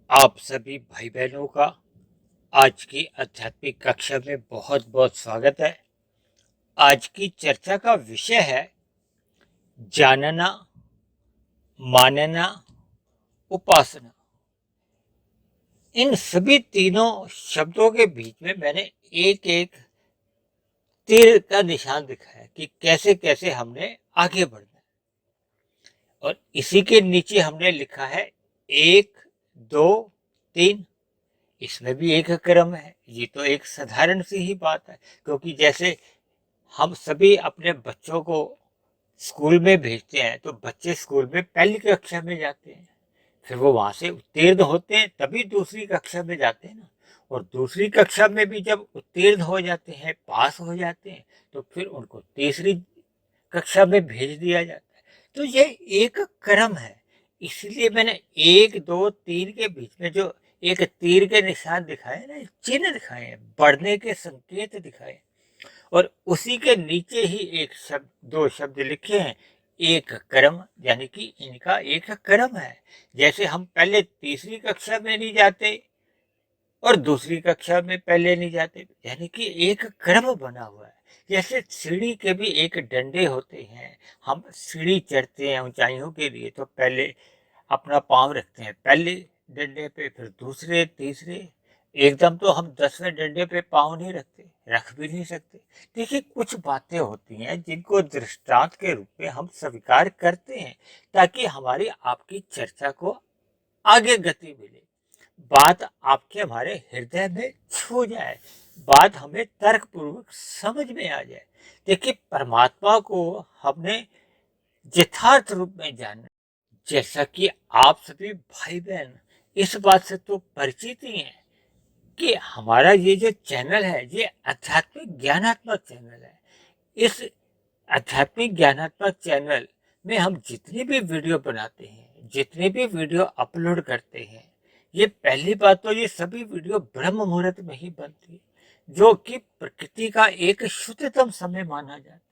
आप सभी भाई बहनों का आज की आध्यात्मिक कक्षा में बहुत बहुत स्वागत है। आज की चर्चा का विषय है जानना, मानना, उपासना। इन सभी तीनों शब्दों के बीच में मैंने एक एक तीर का निशान दिखाया कि कैसे कैसे हमने आगे बढ़ना है। और इसी के नीचे हमने लिखा है 1, 2, 3। इसमें भी एक क्रम है। ये तो एक साधारण सी ही बात है, क्योंकि जैसे हम सभी अपने बच्चों को स्कूल में भेजते हैं तो बच्चे स्कूल में पहली कक्षा में जाते हैं, फिर वो वहां से उत्तीर्ण होते हैं तभी दूसरी कक्षा में जाते हैं ना। और दूसरी कक्षा में भी जब उत्तीर्ण हो जाते हैं, पास हो जाते हैं, तो फिर उनको तीसरी कक्षा में भेज दिया जाता है। तो ये एक क्रम है। इसलिए मैंने 1, 2, 3 के बीच में जो एक तीर के निशान दिखाए ना, चिन्ह दिखाए हैं, बढ़ने के संकेत दिखाए, और उसी के नीचे ही एक शब्द, दो शब्द लिखे हैं, एक क्रम, यानी कि इनका एक क्रम है। जैसे हम पहले तीसरी कक्षा में नहीं जाते और दूसरी कक्षा में पहले नहीं जाते, यानी कि एक क्रम बना हुआ है। जैसे सीढ़ी के भी एक डंडे होते हैं, हम सीढ़ी चढ़ते हैं ऊंचाइयों के लिए तो पहले अपना पाँव रखते हैं पहले डंडे पे, फिर दूसरे, तीसरे। एकदम तो हम 10वें डंडे पे पाँव नहीं रखते, रख भी नहीं सकते। देखिए, कुछ बातें होती हैं जिनको दृष्टांत के रूप में हम स्वीकार करते हैं, ताकि हमारी आपकी चर्चा को आगे गति मिले, बात आपके हमारे हृदय में छू जाए, बात हमें तर्कपूर्वक समझ में आ जाए। देखिए, परमात्मा को हमने यथार्थ रूप में जानना, जैसा कि आप सभी भाई बहन इस बात से तो परिचित ही हैं कि हमारा ये जो चैनल है, ये आध्यात्मिक ज्ञानात्मक चैनल है। इस आध्यात्मिक ज्ञानात्मक चैनल में हम जितनी भी वीडियो बनाते हैं, जितने भी वीडियो अपलोड करते हैं, ये पहली बात तो ये सभी वीडियो ब्रह्म मुहूर्त में ही बनती है, जो कि प्रकृति का एक शुद्धतम समय माना जाता है।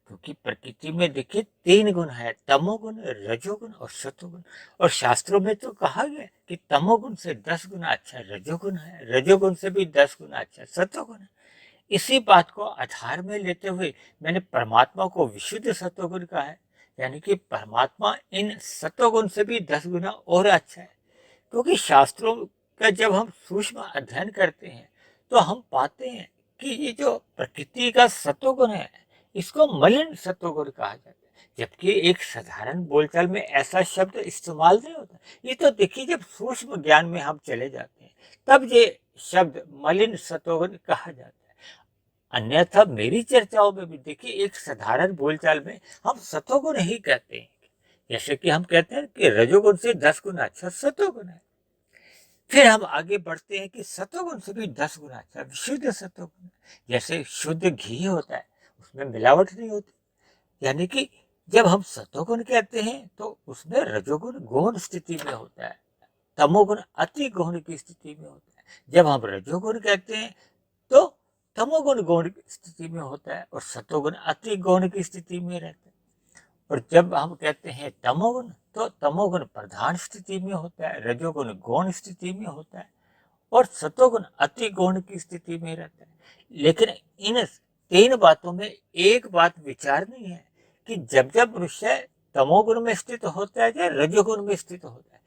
क्योंकि प्रकृति में देखिए 3 गुण है, तमोगुण, रजोगुण और सतोगुण। और शास्त्रों में तो कहा गया कि तमोगुण से 10 गुना अच्छा रजोगुण है, रजोगुण से भी 10 गुना अच्छा सतोगुण है। इसी बात को आधार में लेते हुए मैंने परमात्मा को विशुद्ध सत्वगुण कहा है, यानी कि परमात्मा इन सत्वगुण से भी 10 गुना और अच्छा है। क्योंकि शास्त्रों का जब हम सूक्ष्म अध्ययन करते हैं तो हम पाते हैं कि ये जो प्रकृति का सत्वगुण है, इसको मलिन सत्वगुण कहा जाता है, जबकि एक साधारण बोलचाल में ऐसा शब्द इस्तेमाल नहीं होता। ये तो देखिए, जब सूक्ष्म ज्ञान में हम चले जाते हैं तब ये शब्द मलिन सत्वगुण कहा जाता है। अन्यथा मेरी चर्चाओं में भी देखिए, एक साधारण बोलचाल में हम सतोगुण ही कहते हैं। जैसे कि हम कहते हैं कि रजोगुण से 10 गुना अच्छा सतोगुण है। फिर हम आगे बढ़ते हैं कि सतोगुण से भी 10 गुना अच्छा विशुद्ध सतोगुण है। जैसे शुद्ध घी होता है, उसमें मिलावट नहीं होती, यानी कि जब हम सतोगुण कहते हैं तो उसमें रजोगुण गौण स्थिति में होता है, तमोगुण अति गौण की स्थिति में होता है। जब हम रजोगुण कहते हैं तो तमोगुण गौण की स्थिति में होता है और सतोगुण अति गौण की स्थिति में रहता है। और जब हम कहते हैं तमोगुण, तो तमोगुण प्रधान स्थिति में होता है, रजोगुण गौण स्थिति में होता है और सतोगुण अति गौण की स्थिति में रहता है। लेकिन इन 3 बातों में एक बात विचारनी है कि जब जब मनुष्य तमोगुण में स्थित होता है या रजोगुण में स्थित होता है,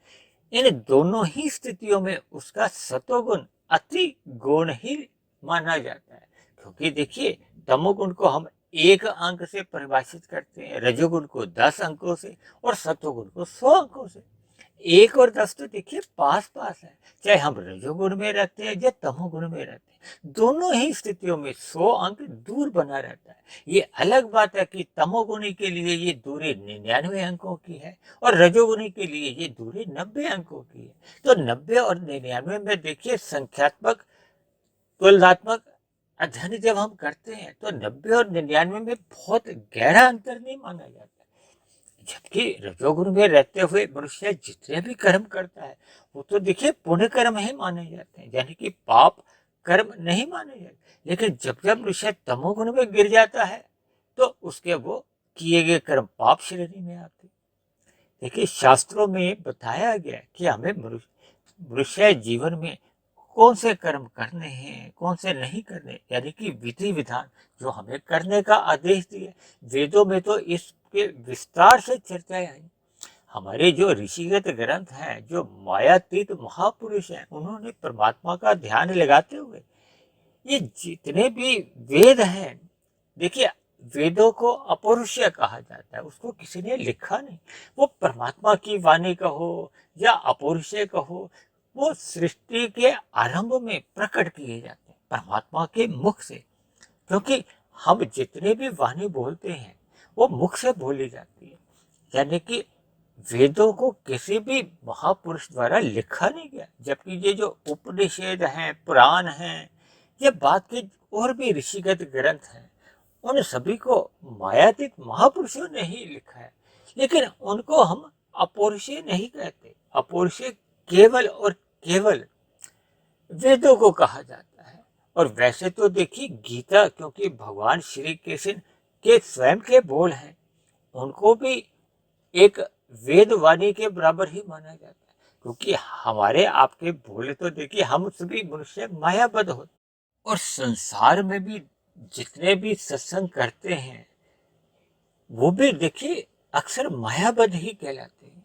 इन दोनों ही स्थितियों में उसका सतोगुण अति गुण ही माना जाता है। क्योंकि देखिए, तमोगुण को हम 1 अंक से परिभाषित करते हैं, रजोगुण को 10 अंकों से और सतोगुण को 100 अंकों से। 1 और 10 तो देखिए पास पास है, चाहे हम रजोगुण में रहते हैं या तमोगुण में रहते हैं, दोनों ही स्थितियों में 100 अंक दूर बना रहता है। ये अलग बात है कि तमोगुणी के लिए ये दूरी 99 अंकों की है और रजोगुणी के लिए ये दूरी 90 अंकों की है। तो 90 और 99 में देखिए संख्यात्मक तुलनात्मक अध्ययन जब हम करते हैं तो 90 और 99 में बहुत गहरा अंतर नहीं माना जाता। जबकि रजोगुण में रहते हुए मनुष्य जितने भी कर्म करता है वो तो देखिए पुण्य कर्म ही माने जाते हैं, यानी कि पाप कर्म नहीं माने जाते। लेकिन जब जब मनुष्य तमोगुण में गिर जाता है तो उसके वो किए गए कर्म पाप श्रेणी में आते। देखिए, शास्त्रों में बताया गया कि हमें मनुष्य मनुष्य जीवन में कौन से कर्म करने हैं, कौन से नहीं करने, यानी कि विधि विधान जो हमें करने का आदेश दिए। वेदों में तो इसके विस्तार से चर्चाएं आई। हमारे जो ऋषिगत ग्रंथ हैं, जो मायातीत महापुरुष हैं, उन्होंने परमात्मा का ध्यान लगाते हुए ये जितने भी वेद हैं, देखिए वेदों को अपौरुषीय कहा जाता है, उसको किसी ने लिखा नहीं। वो परमात्मा की वाणी कहो या अपौरुषीय कहो, वो सृष्टि के आरंभ में प्रकट किए जाते हैं परमात्मा के मुख से। क्योंकि हम जितने भी वाणी बोलते हैं वो मुख से बोली जाती है, यानी कि वेदों को किसी भी महापुरुष द्वारा लिखा नहीं गया। जबकि ये जो उपनिषद हैं, पुराण हैं, ये बात के और भी ऋषिगत ग्रंथ हैं, उन सभी को मायातीत महापुरुषों ने ही लिखा है। लेकिन उनको हम अपौरुषीय नहीं कहते। अपौरुषीय केवल और केवल वेदों को कहा जाता है। और वैसे तो देखिए गीता, क्योंकि भगवान श्री कृष्ण के स्वयं के बोल हैं, उनको भी एक वेद वाणी के बराबर ही माना जाता है। क्योंकि हमारे आपके बोले तो देखिए हम सभी मनुष्य मायाबद्ध होते, और संसार में भी जितने भी सत्संग करते हैं वो भी देखिए अक्सर मायाबद्ध ही कहलाते हैं।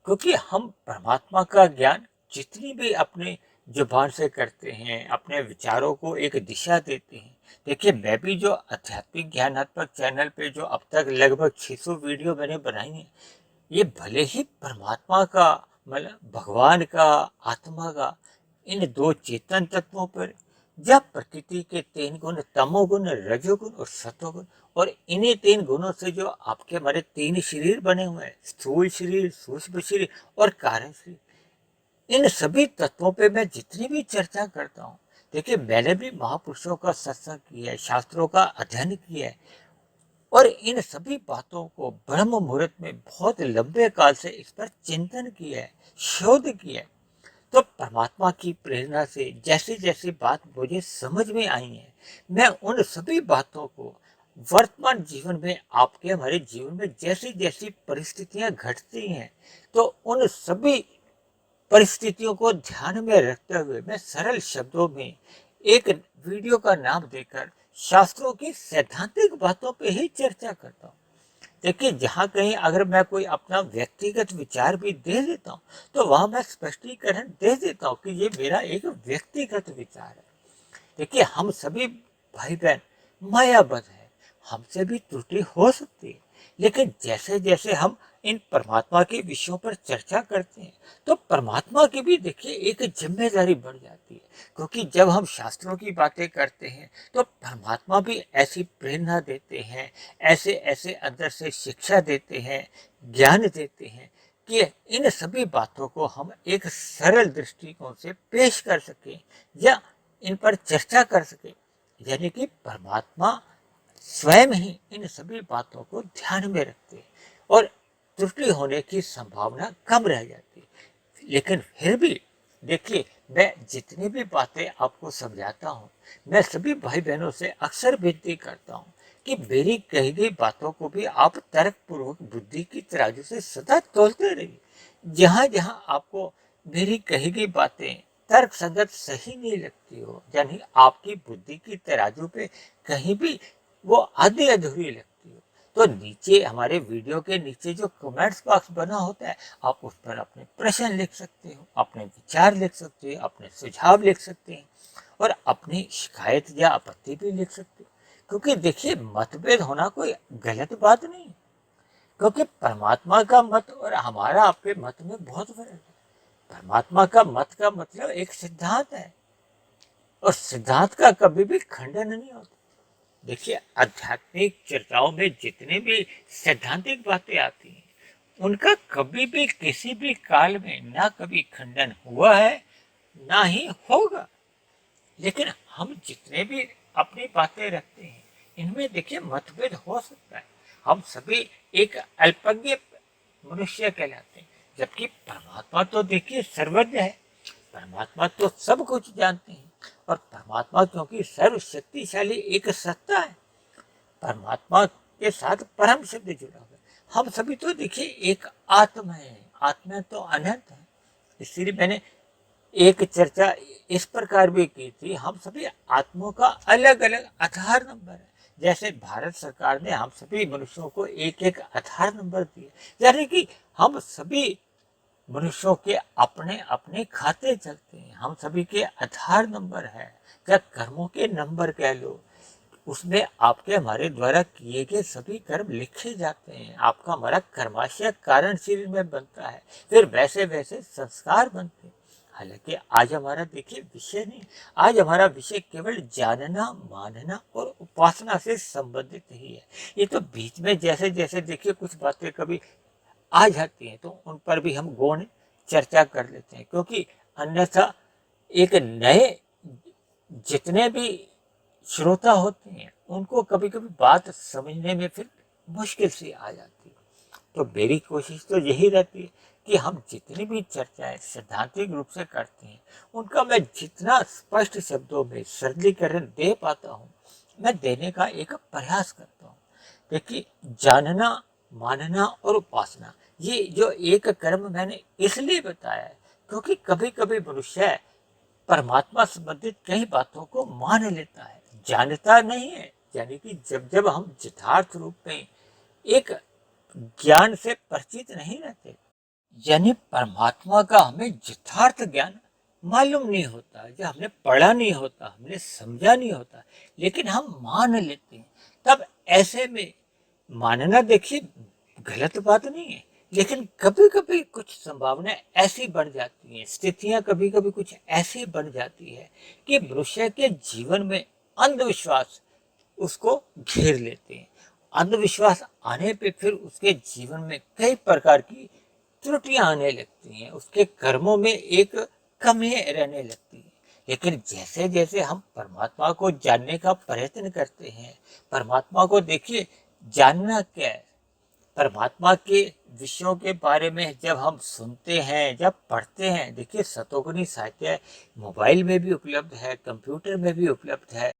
क्योंकि हम परमात्मा का ज्ञान जितनी भी अपने जुबान से करते हैं, अपने विचारों को एक दिशा देते हैं। देखिए मैं भी जो आध्यात्मिक ज्ञानात्मक चैनल पे जो अब तक लगभग 600 वीडियो मैंने बनाई हैं, ये भले ही परमात्मा का, मतलब भगवान का, आत्मा का, इन दो चेतन तत्वों पर, या प्रकृति के 3 गुण तमोगुण, रजोगुण और सतोगुण, और इन्हीं 3 गुणों से जो आपके हमारे 3 शरीर बने हुए हैं, स्थूल शरीर, सूक्ष्म शरीर और कारण शरीर, इन सभी तत्वों पे मैं जितनी भी चर्चा करता हूँ, देखिए मैंने भी महापुरुषों का सत्संग किया है, शास्त्रों का अध्ययन किया है, और इन सभी बातों को ब्रह्म मुहूर्त में बहुत लंबे काल से इस पर चिंतन किया है, शोध किया है। तो परमात्मा की प्रेरणा से जैसी जैसी बात मुझे समझ में आई है, मैं उन सभी बातों को वर्तमान जीवन में, आपके हमारे जीवन में जैसी जैसी परिस्थितियां घटती हैं, तो उन सभी परिस्थितियों को ध्यान में रखते हुए मैं सरल शब्दों में एक वीडियो का नाम देकर शास्त्रों की सैद्धांतिक बातों पे ही चर्चा करता हूँ। देखिए जहाँ कहीं अगर मैं कोई अपना व्यक्तिगत विचार भी दे देता हूँ, तो वहाँ मैं स्पष्टीकरण दे देता हूँ कि ये मेरा एक व्यक्तिगत विचार है। देखिए हम सभी भाई बहन मायाबद्ध है, हमसे भी त्रुटि हो सकती है। लेकिन जैसे जैसे हम इन परमात्मा के विषयों पर चर्चा करते हैं, तो परमात्मा की भी देखिए एक जिम्मेदारी बढ़ जाती है। क्योंकि जब हम शास्त्रों की बातें करते हैं, तो परमात्मा भी ऐसी प्रेरणा देते हैं, ऐसे ऐसे अंदर से शिक्षा देते हैं, ज्ञान देते हैं, कि इन सभी बातों को हम एक सरल दृष्टिकोण से पेश कर सकें या इन पर चर्चा कर सके। यानी कि परमात्मा स्वयं ही इन सभी बातों को ध्यान में रखते हैं, और त्रुटि होने की संभावना कम रह जाती है। लेकिन फिर भी देखिए मैं जितनी भी बातें आपको समझाता हूँ, मैं सभी भाई बहनों से अक्सर विनती करता हूँ कि मेरी कही गई बातों को भी आप तर्कपूर्वक बुद्धि की तराजू से सदा तोलते रहिए। जहाँ जहाँ आपको मेरी कही गई बातें तर्क संगत सही नहीं लगती हो, यानी आपकी बुद्धि की तराजू पे कहीं भी वो आधी अधूरी लगती हो, तो नीचे हमारे वीडियो के नीचे जो कमेंट्स बॉक्स बना होता है, आप उस पर अपने प्रश्न लिख सकते हो, अपने विचार लिख सकते हो, अपने सुझाव लिख सकते हैं, और अपनी शिकायत या आपत्ति भी लिख सकते हो। क्योंकि देखिए मतभेद होना कोई गलत बात नहीं, क्योंकि परमात्मा का मत और हमारा आपके मत में बहुत फर्क है। परमात्मा का मत का मतलब एक सिद्धांत है, और सिद्धांत का कभी भी खंडन नहीं होता। देखिए आध्यात्मिक चर्चाओं में जितने भी सैद्धांतिक बातें आती हैं, उनका कभी भी किसी भी काल में ना कभी खंडन हुआ है, ना ही होगा। लेकिन हम जितने भी अपनी बातें रखते हैं, इनमें देखिए मतभेद हो सकता है। हम सभी एक अल्पज्ञ मनुष्य कहलाते हैं, जबकि परमात्मा तो देखिए सर्वज्ञ है। परमात्मा तो सब कुछ जानते हैं, और परमात्मा क्योंकि सर्वशक्तिशाली एक सत्ता है, परमात्मा के साथ परम शब्द जुड़ा हुआ है। हम सभी तो देखिए एक आत्मा है, आत्मा तो अनंत है। इसलिए मैंने एक चर्चा इस प्रकार भी की थी, हम सभी आत्माओं का अलग अलग आधार नंबर है। जैसे भारत सरकार ने हम सभी मनुष्यों को एक एक आधार नंबर दिए, यानी कि हम सभी मनुष्यों के अपने अपने खाते चलते हैं, हम सभी के आधार नंबर है या कर्मों के नंबर कह लो। उसमें आपके हमारे द्वारा किए गए सभी कर्म लिखे जाते हैं। आपका हमारा कर्माशय कारण शरीर में बनता है, फिर वैसे वैसे संस्कार बनते हैं। हालांकि आज हमारा देखिए विषय नहीं, आज हमारा विषय केवल जानना, मानना और उपासना से संबंधित ही है। ये तो बीच में जैसे जैसे देखिए कुछ बातें कभी आ जाती हैं तो उन पर भी हम गौण चर्चा कर लेते हैं, क्योंकि अन्यथा एक नए जितने भी श्रोता होते हैं उनको कभी कभी बात समझने में फिर मुश्किल सी आ जाती है। तो मेरी कोशिश तो यही रहती है कि हम जितनी भी चर्चाएं सैद्धांतिक रूप से करते हैं उनका मैं जितना स्पष्ट शब्दों में सरलीकरण दे पाता हूँ मैं देने का एक प्रयास करता हूँ। देखिए, जानना, मानना और उपासना, ये जो एक कर्म मैंने इसलिए बताया है क्योंकि कभी कभी मनुष्य परमात्मा संबंधित कई बातों को मान लेता है, जानता नहीं है। यानी कि जब जब हम यथार्थ रूप में एक ज्ञान से परिचित नहीं रहते, यानी परमात्मा का हमें यथार्थ ज्ञान मालूम नहीं होता, जो हमने पढ़ा नहीं होता, हमने समझा नहीं होता, लेकिन हम मान लेते हैं। तब ऐसे में मानना देखिए गलत बात नहीं है, लेकिन कभी कभी कुछ संभावनाएं ऐसी बन जाती हैं, स्थितियां कभी कभी कुछ ऐसी बन जाती है कि मनुष्य के जीवन में अंधविश्वास उसको घेर लेते हैं। अंधविश्वास आने पे फिर उसके जीवन में कई प्रकार की त्रुटियां आने लगती हैं, उसके कर्मों में एक कमी रहने लगती है। लेकिन जैसे जैसे हम परमात्मा को जानने का प्रयत्न करते हैं, परमात्मा को देखिए जानना क्या है, परमात्मा के विषयों के बारे में जब हम सुनते हैं, जब पढ़ते हैं, देखिए शतोगुनी साहित्य मोबाइल में भी उपलब्ध है, कंप्यूटर में भी उपलब्ध है।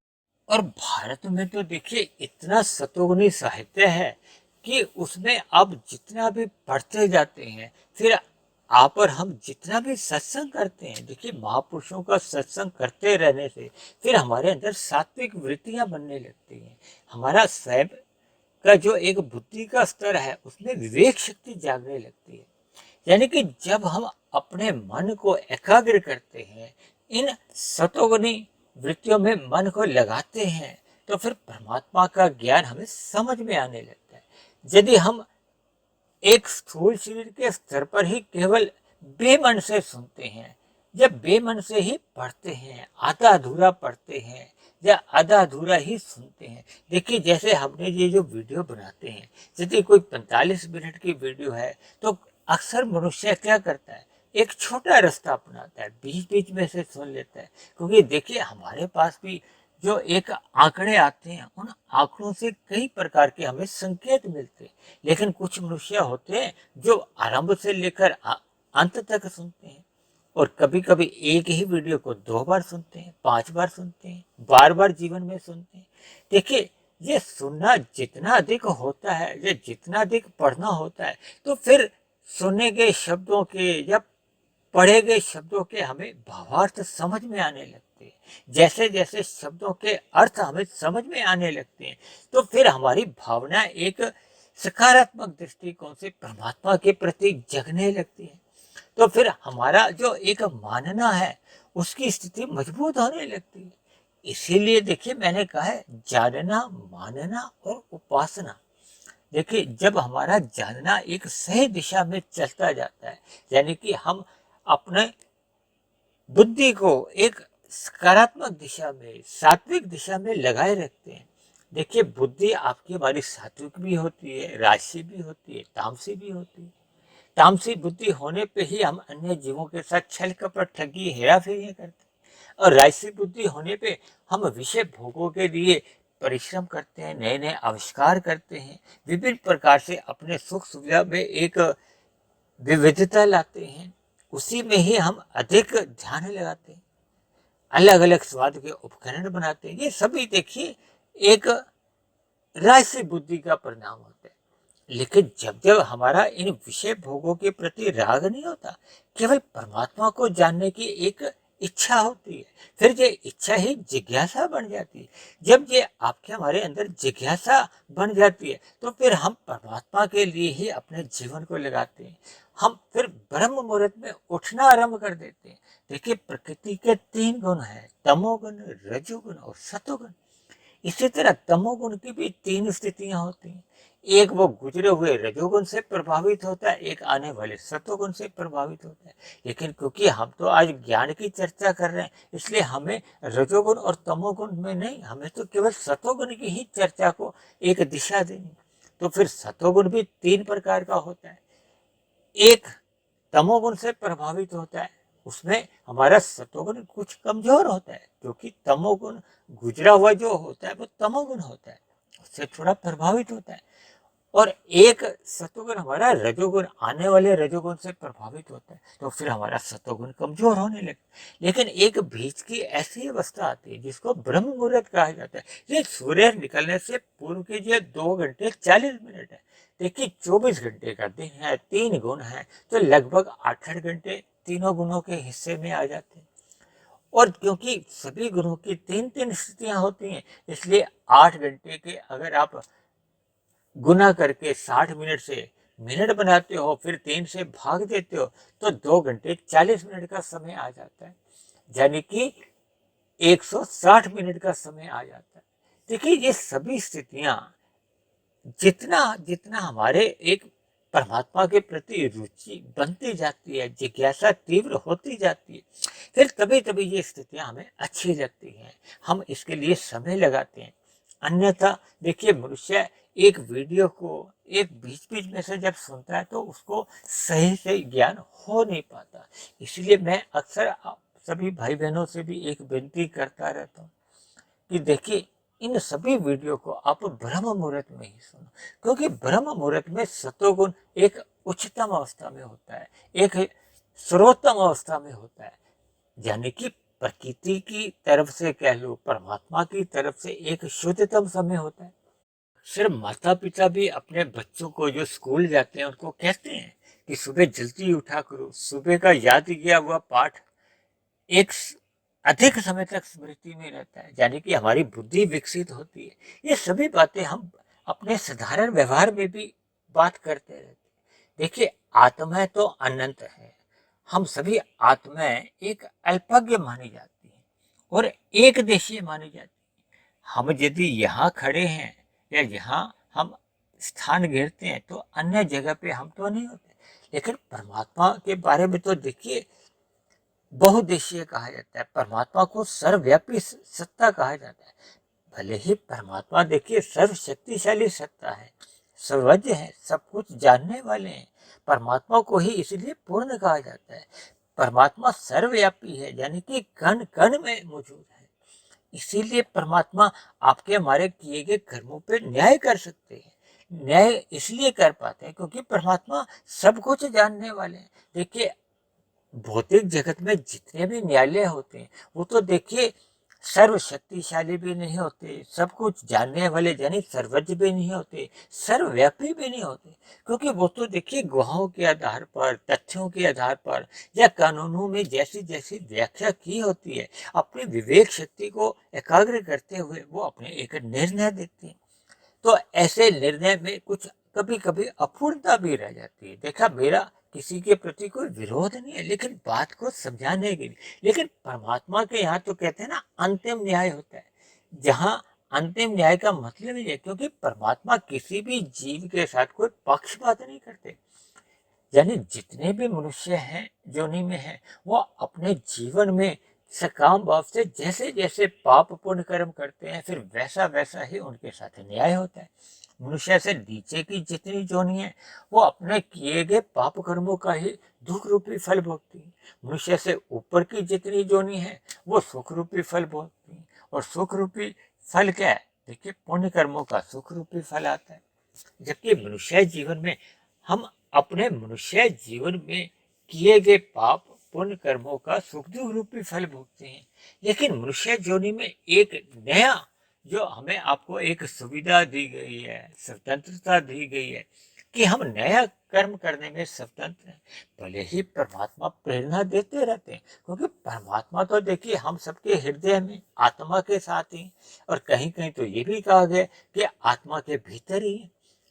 और भारत में तो देखिए इतना शतोगुनी साहित्य है कि उसमें आप जितना भी पढ़ते जाते हैं, फिर आप और हम जितना भी सत्संग करते हैं, देखिए महापुरुषों का सत्संग करते रहने से फिर हमारे अंदर सात्विक वृत्तियां बनने लगती हैं। हमारा स्वयं का जो एक बुद्धि का स्तर है उसमें विवेक शक्ति जागने लगती है। यानी कि जब हम अपने मन को एकाग्र करते हैं, इन सतोगुनी वृत्तियों में मन को लगाते हैं, तो फिर परमात्मा का ज्ञान हमें समझ में आने लगता है। यदि हम एक स्थूल शरीर के स्तर पर ही केवल बेमन से सुनते हैं, जब बेमन से ही पढ़ते हैं, आधा अधूरा पढ़ते हैं या आधा अधूरा ही सुनते हैं। देखिए जैसे हमने ये जो वीडियो बनाते हैं, यदि कोई 45 मिनट की वीडियो है तो अक्सर मनुष्य क्या करता है, एक छोटा रास्ता अपनाता है, बीच बीच में से सुन लेता है। क्योंकि देखिए हमारे पास भी जो एक आंकड़े आते हैं, उन आंकड़ों से कई प्रकार के हमें संकेत मिलते हैं। लेकिन कुछ मनुष्य होते हैं जो आरंभ से लेकर अंत तक सुनते हैं, और कभी कभी एक ही वीडियो को 2 बार सुनते हैं, 5 बार सुनते हैं, बार बार जीवन में सुनते हैं। देखिए ये सुनना जितना अधिक होता है, ये जितना अधिक पढ़ना होता है, तो फिर सुने गए शब्दों के या पढ़े गए शब्दों के हमें भावार्थ समझ में आने लगते हैं। जैसे जैसे शब्दों के अर्थ हमें समझ में आने लगते हैं, तो फिर हमारी भावना एक सकारात्मक दृष्टिकोण से परमात्मा के प्रति जगने लगती है। तो फिर हमारा जो एक मानना है उसकी स्थिति मजबूत होने लगती है। इसीलिए देखिए मैंने कहा है जानना, मानना और उपासना। देखिए जब हमारा जानना एक सही दिशा में चलता जाता है, यानी कि हम अपने बुद्धि को एक सकारात्मक दिशा में, सात्विक दिशा में लगाए रखते हैं। देखिए बुद्धि आपकी हमारी सात्विक भी होती है, राजसी भी होती है, तामसी भी होती है। तामसी बुद्धि होने पे ही हम अन्य जीवों के साथ छल कपट, ठगी, हेरा फेरी करते हैं, और राजसी बुद्धि होने पे हम विषय भोगों के लिए परिश्रम करते हैं, नए नए आविष्कार करते हैं, विभिन्न प्रकार से अपने सुख सुविधा में एक विविधता लाते हैं, उसी में ही हम अधिक ध्यान लगाते हैं, अलग अलग स्वाद के उपकरण बनाते हैं। ये सभी देखिए एक राजसी बुद्धि का परिणाम होता है। लेकिन जब जब हमारा इन विषय भोगों के प्रति राग नहीं होता, केवल परमात्मा को जानने की एक इच्छा होती है, फिर ये इच्छा ही जिज्ञासा बन जाती है। जब ये आपके हमारे अंदर जिज्ञासा बन जाती है तो फिर हम परमात्मा के लिए ही अपने जीवन को लगाते हैं। हम फिर ब्रह्म मुहूर्त में उठना आरंभ कर देते हैं। देखिए, प्रकृति के 3 गुण हैं, तमोगुण, रजोगुण और सतोगुण। इसी तरह तमोगुण की भी 3 स्थितियां होती हैं। एक वो गुजरे हुए रजोगुण से प्रभावित होता है, एक आने वाले सतोगुण से प्रभावित होता है। लेकिन क्योंकि हम तो आज ज्ञान की चर्चा कर रहे हैं, इसलिए हमें रजोगुण और तमोगुण में नहीं, हमें तो केवल सतोगुण की ही चर्चा को एक दिशा देनी। तो फिर सतोगुण भी 3 प्रकार का होता है। एक तमोगुण से प्रभावित होता है, उसमें हमारा सतोगुण कुछ कमजोर होता है, क्योंकि तमोगुण गुजरा हुआ जो होता है वो तमोगुण होता है, उससे थोड़ा प्रभावित होता है। और एक सतोगुण हमारा रजोगुण, आने वाले रजोगुण से प्रभावित होता है, तो फिर हमारा सतोगुण कमजोर होने लगता है। लेकिन एक बीच की ऐसी अवस्था आती है जिसको ब्रह्म मुहूर्त कहा जाता है। ये सूर्य निकलने से पूर्व के जो 2 घंटे 40 मिनट है। देखिए, 24 घंटे का दिन है, 3 गुण है, तो लगभग 8-8 घंटे तीनों गुणों के हिस्से में आ जाते हैं। और क्योंकि सभी गुणों की 3-3 स्थितियां होती हैं, इसलिए 8 घंटे के अगर आप गुना करके 60 मिनट से मिनट बनाते हो, फिर 3 से भाग देते हो, तो 2 घंटे 40 मिनट का समय आ जाता है, यानी कि 160 मिनट का समय आ जाता है। देखिए, ये सभी स्थितियां जितना जितना हमारे एक परमात्मा के प्रति रुचि बनती जाती है, जिज्ञासा तीव्र होती जाती है, फिर तभी तभी ये स्थितियां हमें अच्छी लगती हैं, हम इसके लिए समय लगाते हैं। अन्यथा देखिए, मनुष्य एक वीडियो को एक बीच बीच में से जब सुनता है तो उसको सही से ज्ञान हो नहीं पाता। इसलिए मैं अक्सर आप सभी भाई बहनों से भी एक विनती करता रहता हूँ कि देखिए, इन सभी वीडियो को आप ब्रह्म मुहूर्त में ही सुनो, क्योंकि ब्रह्म मुहूर्त में सतोगुण एक उच्चतम अवस्था में होता है, एक सर्वोत्तम अवस्था में होता है, यानी कि प्रकृति की तरफ से कह लो, परमात्मा की तरफ से एक शुद्धतम समय होता है। सिर्फ माता पिता भी अपने बच्चों को जो स्कूल जाते हैं उनको कहते हैं कि सुबह जल्दी उठा करो, सुबह का याद किया हुआ पाठ एक अधिक समय तक स्मृति में रहता है, यानी कि हमारी बुद्धि विकसित होती है। ये सभी बातें हम अपने साधारण व्यवहार में भी बात करते रहते हैं। देखिए, आत्माएं तो अनंत है, हम सभी आत्माएं एक अल्पज्ञ मानी जाती हैं और एक देशीय मानी जाती है। हम यदि यहाँ खड़े हैं या यहाँ हम स्थान घेरते हैं तो अन्य जगह पे हम तो नहीं होते। लेकिन परमात्मा के बारे में तो देखिए, बहुदेशीय कहा जाता है, परमात्मा को सर्वव्यापी सत्ता कहा जाता है। भले ही परमात्मा देखिए सर्वशक्तिशाली सत्ता है, सर्वज्ञ है, सब कुछ जानने वाले हैं, परमात्मा को ही इसलिए पूर्ण कहा जाता है। परमात्मा सर्वव्यापी है, यानी कि कण कण में मौजूद है। इसीलिए परमात्मा आपके हमारे किए गए कर्मों पर न्याय कर सकते हैं। न्याय इसलिए कर पाते हैं क्योंकि परमात्मा सब कुछ जानने वाले हैं। देखिए, भौतिक जगत में जितने भी न्यायालय होते हैं वो तो देखिए सर्वशक्तिशाली भी नहीं होते, सब कुछ जानने वाले यानी सर्वज्ञ भी नहीं होते, सर्वव्यापी भी नहीं होते, क्योंकि वो तो देखिए गुहाओं के आधार पर, तथ्यों के आधार पर या कानूनों में जैसी जैसी व्याख्या की होती है, अपनी विवेक शक्ति को एकाग्र करते हुए वो अपने एक निर्णय देते हैं। तो ऐसे निर्णय में कुछ कभी कभी अपूर्णता भी रह जाती है। देखा, मेरा किसी के प्रति कोई विरोध नहीं है, लेकिन बात को समझाने के लिए। लेकिन परमात्मा के यहाँ तो कहते हैं ना, अंतिम न्याय होता है, जहाँ अंतिम न्याय का मतलब ही है, क्योंकि परमात्मा किसी भी जीव के साथ कोई पक्षपात नहीं करते। यानी जितने भी मनुष्य हैं योनि में हैं, वो अपने जीवन में सकाम भाव से जैसे जैसे पाप पुण्य कर्म करते हैं, फिर वैसा वैसा ही उनके साथ न्याय होता है। मनुष्य से नीचे की जितनी जोनि है वो अपने किए गए पाप कर्मों का ही दुख रूपी फल भोगती है। मनुष्य से ऊपर की जितनी जोनि है वो सुख रूपी फल भोगती है। और सुख रूपी फल क्या है? देखिए, पुण्य कर्मों का सुख रूपी फल आता है। जबकि मनुष्य जीवन में हम अपने मनुष्य जीवन में किए गए पाप पुण्य कर्मों का सुख दुख रूपी फल भोगते हैं। लेकिन मनुष्य जोनि में एक नया जो हमें आपको एक सुविधा दी गई है, स्वतंत्रता दी गई है, कि हम नया कर्म करने में स्वतंत्र हैं। भले ही परमात्मा प्रेरणा देते रहते हैं, क्योंकि परमात्मा तो देखिए हम सबके हृदय में आत्मा के साथ ही, और कहीं कहीं तो ये भी कहा गया कि आत्मा के भीतर ही है।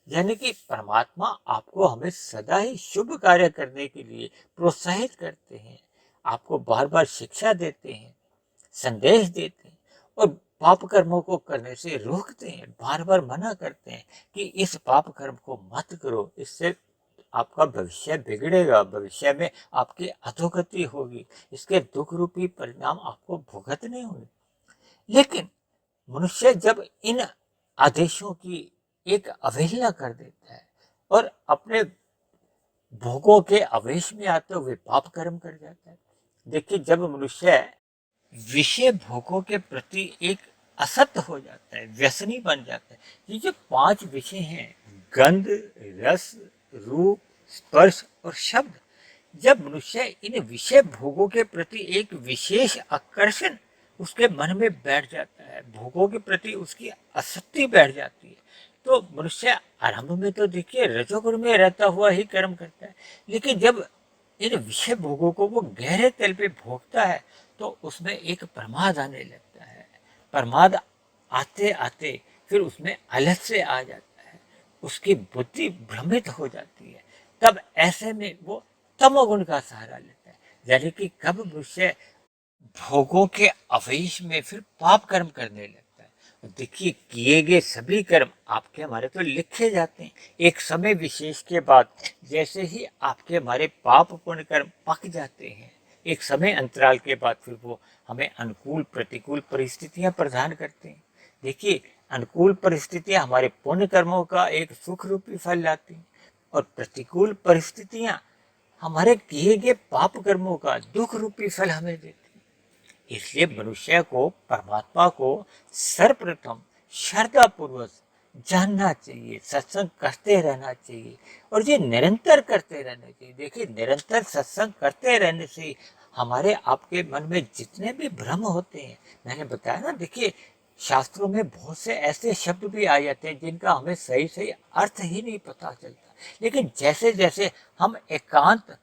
यानी कि परमात्मा आपको हमें सदा ही शुभ कार्य करने के लिए प्रोत्साहित करते हैं, आपको बार बार शिक्षा देते हैं, संदेश देते हैं, और पाप कर्मों को करने से रोकते हैं, बार बार मना करते हैं कि इस पाप कर्म को मत करो, इससे आपका भविष्य बिगड़ेगा, भविष्य में आपकी अधोगति होगी, इसके दुख रूपी परिणाम आपको भुगतने होंगे। लेकिन मनुष्य जब इन आदेशों की एक अवहेलना कर देता है और अपने भोगों के आवेश में आते हुए पाप कर्म कर जाता है। देखिए, जब मनुष्य विषय भोगों के प्रति एक असक्त हो जाता है, व्यसनी बन जाता है, ये जो 5 विषय हैं, गंध, रस, रूप, स्पर्श और शब्द, जब मनुष्य इन विषय भोगों के प्रति एक विशेष आकर्षण उसके मन में बैठ जाता है, भोगों के प्रति उसकी आसक्ति बैठ जाती है, तो मनुष्य आरंभ में तो देखिए रजोगुण में रहता हुआ ही कर्म करता है। लेकिन जब इन विषय भोगों को वो गहरे तल पे भोगता है तो उसमें एक प्रमाद आने लगता है। प्रमाद आते आते फिर उसमें आलस्य आ जाता है, उसकी बुद्धि भ्रमित हो जाती है। तब ऐसे में वो तमोगुण का सहारा लेता है। यानी कि कब मनुष्य भोगों के आवेश में फिर पाप कर्म करने लगता है। देखिए, किए गए सभी कर्म आपके हमारे तो लिखे जाते हैं। एक समय विशेष के बाद जैसे ही आपके हमारे पाप पुण्य कर्म पक जाते हैं, एक समय अंतराल के बाद फिर वो हमें अनुकूल प्रतिकूल परिस्थितियां प्रदान करते हैं। देखिए, अनुकूल परिस्थितियां हमारे पुण्य कर्मों का एक सुख रूपी फल लाती हैं, और प्रतिकूल परिस्थितियां हमारे किए गए पाप कर्मों का दुख रूपी फल हमें देती हैं। इसलिए मनुष्य को परमात्मा को सर्वप्रथम श्रद्धा पूर्वक जानना चाहिए, सत्संग करते रहना चाहिए, और ये निरंतर करते रहना चाहिए। देखिए, निरंतर सत्संग करते रहने से हमारे आपके मन में जितने भी भ्रम होते हैं, मैंने बताया ना, देखिए शास्त्रों में बहुत से ऐसे शब्द भी आ जाते हैं जिनका हमें सही सही अर्थ ही नहीं पता चलता। लेकिन जैसे जैसे हम एकांत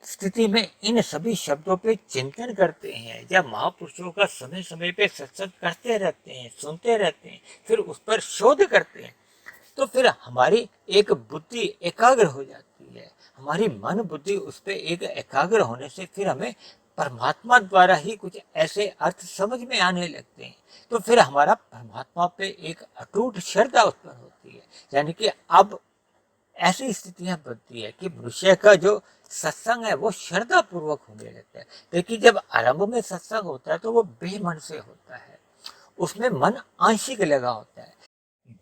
स्थिति में इन सभी शब्दों पे चिंतन करते हैं, या महापुरुषों का समय समय पे सत्संग करते रहते हैं, सुनते रहते हैं, फिर उस पर शोध करते हैं, तो फिर हमारी एक बुद्धि एकाग्र हो जाती है। हमारी मन बुद्धि उस पर एक एकाग्र होने से फिर हमें परमात्मा द्वारा ही कुछ ऐसे अर्थ समझ में आने लगते हैं। तो फिर हमारा परमात्मा पे एक अटूट श्रद्धा उत्पन्न होती है। यानी कि अब ऐसी स्थितियां बनती है कि मनुष्य का जो सत्संग है वो श्रद्धा पूर्वक होने लगता है। देखिए, जब आरंभ में सत्संग होता है तो वो बेमन से होता है, उसमें मन आंशिक लगा होता है।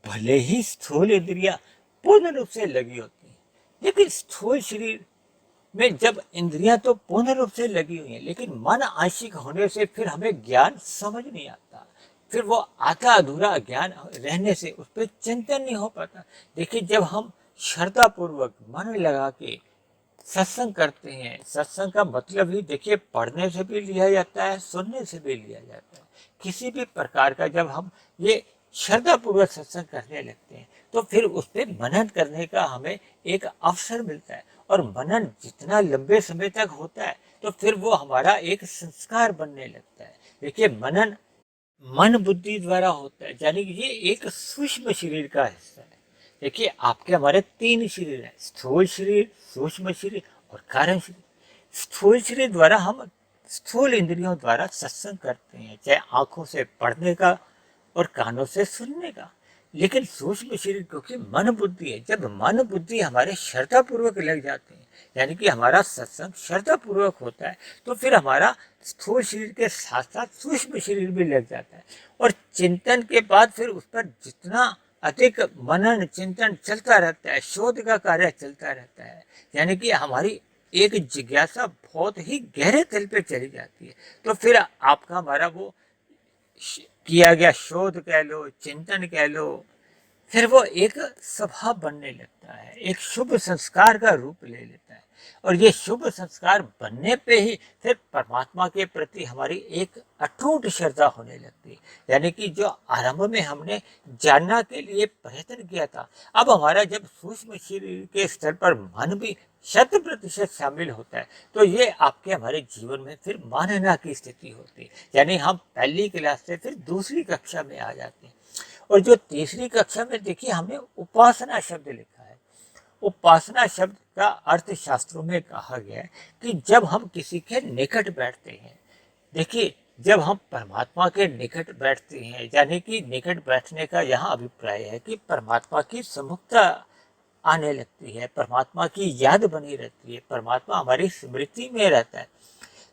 भले ही स्थूल इंद्रियां पूर्ण रूप से लगी होती हैं, लेकिन स्थूल शरीर में जब इंद्रियां तो पूर्ण रूप से लगी हुई हैं, लेकिन मन आंशिक होने से फिर हमें ज्ञान समझ नहीं आता। फिर वो आधा अधूरा ज्ञान रहने से उस पर चिंतन नहीं हो पाता। देखिए, जब हम श्रद्धा पूर्वक मन लगा के सत्संग करते हैं, सत्संग का मतलब ही देखिए पढ़ने से भी लिया जाता है, सुनने से भी लिया जाता है। किसी भी प्रकार का जब हम ये श्रद्धा पूर्वक सत्संग करने लगते हैं तो फिर उस पर मनन करने का हमें एक अवसर मिलता है, और मनन जितना लंबे समय तक होता है तो फिर वो हमारा एक संस्कार बनने लगता है। देखिए, मनन मन बुद्धि द्वारा होता है, यानी कि ये एक सूक्ष्म शरीर का हिस्सा है। देखिए, आपके हमारे 3 शरीर हैं, स्थूल शरीर, सूक्ष्म शरीर और कारण शरीर। स्थूल शरीर द्वारा हम स्थूल इंद्रियों द्वारा सत्संग करते हैं, चाहे आंखों से पढ़ने का और कानों से सुनने का। लेकिन सूक्ष्म शरीर, क्योंकि मन बुद्धि है, जब मन बुद्धि हमारे श्रद्धा पूर्वक लग जाते हैं, यानी कि हमारा सत्संग श्रद्धा पूर्वक होता है, तो फिर हमारा स्थूल शरीर के साथ साथ सूक्ष्म शरीर भी लग जाता है, और चिंतन के बाद फिर उस पर जितना अधिक मनन चिंतन चलता रहता है, शोध का कार्य चलता रहता है, यानी कि हमारी एक जिज्ञासा बहुत ही गहरे तल पे चली जाती है। तो फिर आपका हमारा वो किया गया शोध कह लो, चिंतन कह लो, फिर वो एक स्वभाव बनने लगता है, एक शुभ संस्कार का रूप ले लेता है। और ये शुभ संस्कार बनने पे ही फिर परमात्मा के प्रति हमारी एक अटूट श्रद्धा होने लगती है। यानी कि जो आरंभ में हमने जानना के लिए प्रयत्न किया था, अब हमारा जब सूक्ष्म शरीर के स्तर पर मन भी 100% शामिल होता है, तो ये आपके हमारे जीवन में फिर मानना की स्थिति होती है। यानी हम पहली क्लास से फिर दूसरी कक्षा में आ जाते हैं। और जो तीसरी कक्षा में देखिए हमने उपासना शब्द लिखा है। उपासना शब्द का अर्थ शास्त्रों में कहा गया है कि जब हम किसी के निकट बैठते हैं, देखिए जब हम परमात्मा के निकट बैठते हैं, यानी कि निकट बैठने का यहाँ अभिप्राय है कि परमात्मा की सम्मुखता आने लगती है, परमात्मा की याद बनी रहती है, परमात्मा हमारी स्मृति में रहता है।